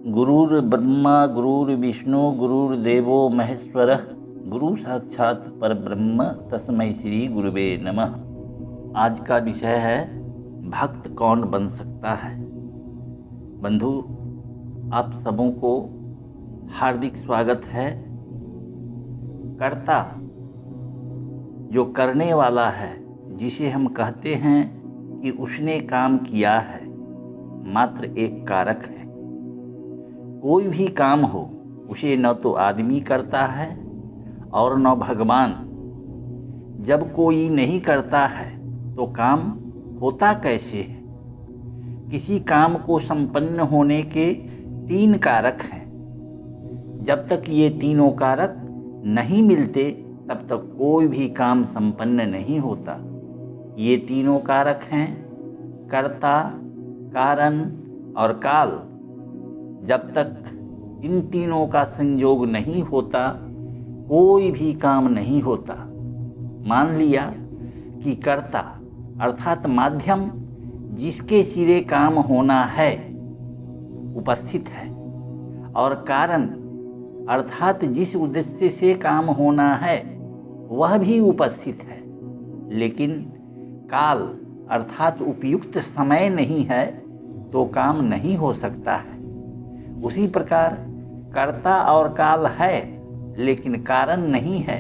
गुरुर्ब्रह्मा गुरुर्विष्णु गुरुर्देवो महेश्वरः गुरु साक्षात् परब्रह्म तस्मै श्री गुरुवे नमः। आज का विषय है भक्त कौन बन सकता है। बंधु, आप सबों को हार्दिक स्वागत है। कर्ता जो करने वाला है, जिसे हम कहते हैं कि उसने काम किया है, मात्र एक कारक है। कोई भी काम हो, उसे न तो आदमी करता है और न भगवान। जब कोई नहीं करता है तो काम होता कैसे है। किसी काम को संपन्न होने के 3 कारक हैं। जब तक ये तीनों कारक नहीं मिलते, तब तक कोई भी काम संपन्न नहीं होता। ये तीनों कारक हैं कर्ता, कारण और काल। जब तक इन तीनों का संयोग नहीं होता, कोई भी काम नहीं होता। मान लिया कि कर्ता अर्थात माध्यम, जिसके सिरे काम होना है, उपस्थित है, और कारण अर्थात जिस उद्देश्य से काम होना है, वह भी उपस्थित है। लेकिन काल अर्थात उपयुक्त समय नहीं है तो काम नहीं हो सकता है। उसी प्रकार कर्ता और काल है लेकिन कारण नहीं है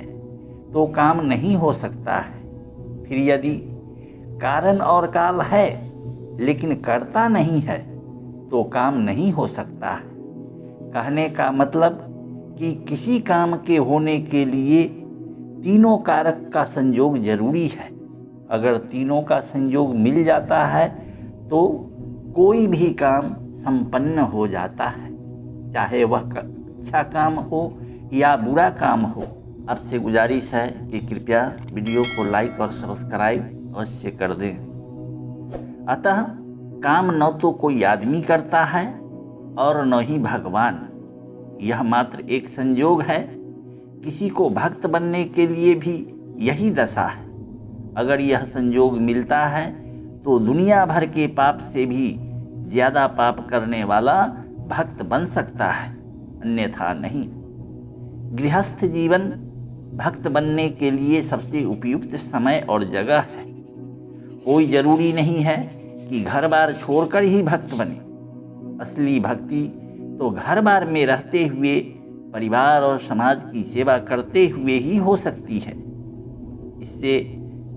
तो काम नहीं हो सकता है। फिर यदि कारण और काल है लेकिन कर्ता नहीं है तो काम नहीं हो सकता है। कहने का मतलब कि किसी काम के होने के लिए तीनों कारक का संयोग जरूरी है। अगर तीनों का संयोग मिल जाता है तो कोई भी काम संपन्न हो जाता है, चाहे वह अच्छा काम हो या बुरा काम हो। आपसे गुजारिश है कि कृपया वीडियो को लाइक और सब्सक्राइब अवश्य कर दें। अतः काम न तो कोई आदमी करता है और न ही भगवान। यह मात्र एक संयोग है। किसी को भक्त बनने के लिए भी यही दशा है। अगर यह संयोग मिलता है तो दुनिया भर के पाप से भी ज्यादा पाप करने वाला भक्त बन सकता है, अन्यथा नहीं। गृहस्थ जीवन भक्त बनने के लिए सबसे उपयुक्त समय और जगह है। कोई जरूरी नहीं है कि घर बार छोड़कर ही भक्त बने। असली भक्ति तो घर बार में रहते हुए, परिवार और समाज की सेवा करते हुए ही हो सकती है। इससे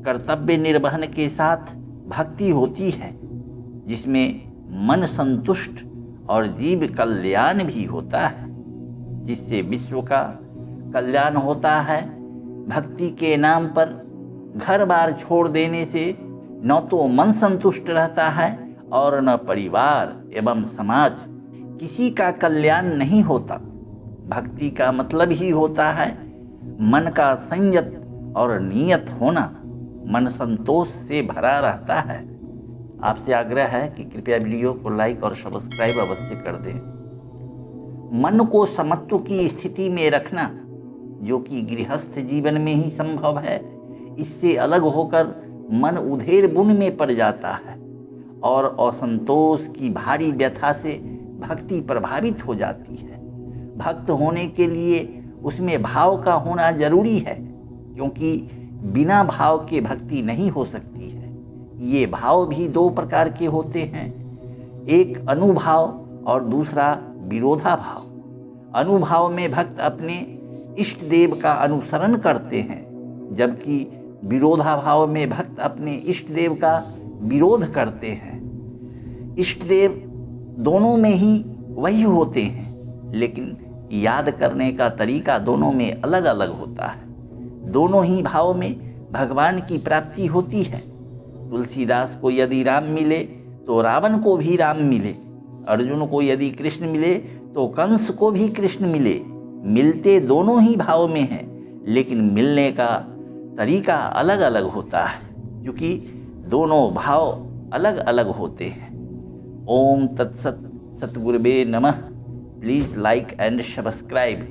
कर्तव्य निर्वहन के साथ भक्ति होती है, जिसमें मन संतुष्ट और जीव कल्याण भी होता है, जिससे विश्व का कल्याण होता है। भक्ति के नाम पर घर बार छोड़ देने से न तो मन संतुष्ट रहता है और न परिवार एवं समाज, किसी का कल्याण नहीं होता। भक्ति का मतलब ही होता है मन का संयत और नियत होना। मन संतोष से भरा रहता है। आपसे आग्रह है कि कृपया वीडियो को लाइक और सब्सक्राइब अवश्य कर दें। मन को समत्व की स्थिति में रखना, जो कि गृहस्थ जीवन में ही संभव है, इससे अलग होकर मन उधेर बुन में पड़ जाता है और असंतोष की भारी व्यथा से भक्ति प्रभावित हो जाती है। भक्त होने के लिए उसमें भाव का होना जरूरी है, क्योंकि बिना भाव के भक्ति नहीं हो सकती है। ये भाव भी 2 प्रकार के होते हैं, एक अनुभाव और दूसरा विरोधाभाव। अनुभाव में भक्त अपने इष्ट देव का अनुसरण करते हैं, जबकि विरोधाभाव में भक्त अपने इष्ट देव का विरोध करते हैं। इष्ट देव दोनों में ही वही होते हैं, लेकिन याद करने का तरीका दोनों में अलग अलग होता है। दोनों ही भाव में भगवान की प्राप्ति होती है। तुलसीदास को यदि राम मिले तो रावण को भी राम मिले। अर्जुन को यदि कृष्ण मिले तो कंस को भी कृष्ण मिले। मिलते दोनों ही भाव में हैं, लेकिन मिलने का तरीका अलग अलग होता है, क्योंकि दोनों भाव अलग अलग होते हैं। ओम तत्सत। सतगुरुवे नमः। Please like and subscribe.